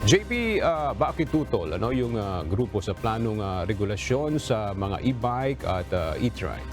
JP, bakit tutol yung grupo sa planong regulasyon sa mga e-bike at e-trike?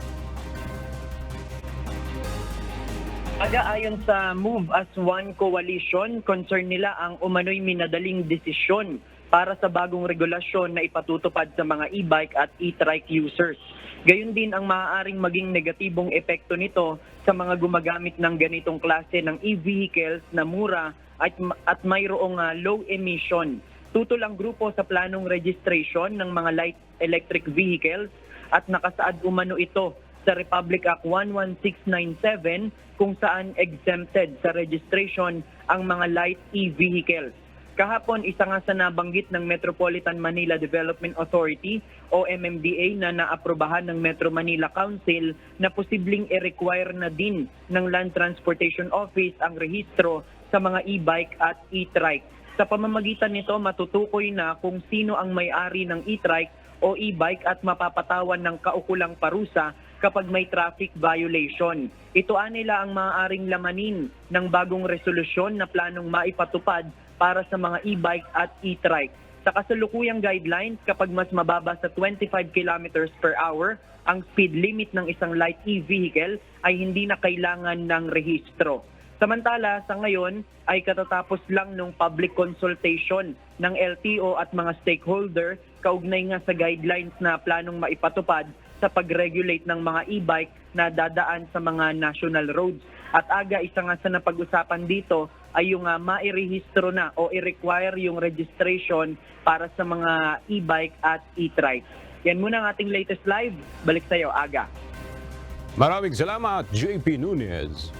Ayon sa Move as One Coalition, concern nila ang umano'y minadaling desisyon para sa bagong regulasyon na ipatutupad sa mga e-bike at e-trike users. Gayun din ang maaaring maging negatibong epekto nito sa mga gumagamit ng ganitong klase ng e-vehicles na mura at mayroong low emission. Tutol ang grupo sa planong registration ng mga light electric vehicles at nakasaad umano ito sa Republic Act 11697 kung saan exempted sa registration ang mga light e-vehicles. Kahapon, isa nga sa nabanggit ng Metropolitan Manila Development Authority o MMDA na naaprubahan ng Metro Manila Council na posibleng i-require na din ng Land Transportation Office ang rehistro sa mga e-bike at e-trike. Sa pamamagitan nito, matutukoy na kung sino ang may-ari ng e-trike o e-bike at mapapatawan ng kaukulang parusa kapag may traffic violation. Ito nila ang maaaring lamanin ng bagong resolusyon na planong maipatupad para sa mga e-bike at e-trike. Sa kasalukuyang guidelines, kapag mas mababa sa 25 kilometers per hour, ang speed limit ng isang light e-vehicle ay hindi na kailangan ng rehistro. Samantala, sa ngayon ay katatapos lang ng public consultation ng LTO at mga stakeholder kaugnay nga sa guidelines na planong maipatupad sa pag-regulate ng mga e-bike na dadaan sa mga national roads. At isa nga sa napag-usapan dito ay yung mairehistro na o i-require yung registration para sa mga e-bike at e-trike. Yan muna ang ating latest live. Balik sa iyo, Aga. Maraming salamat, JP Nunez.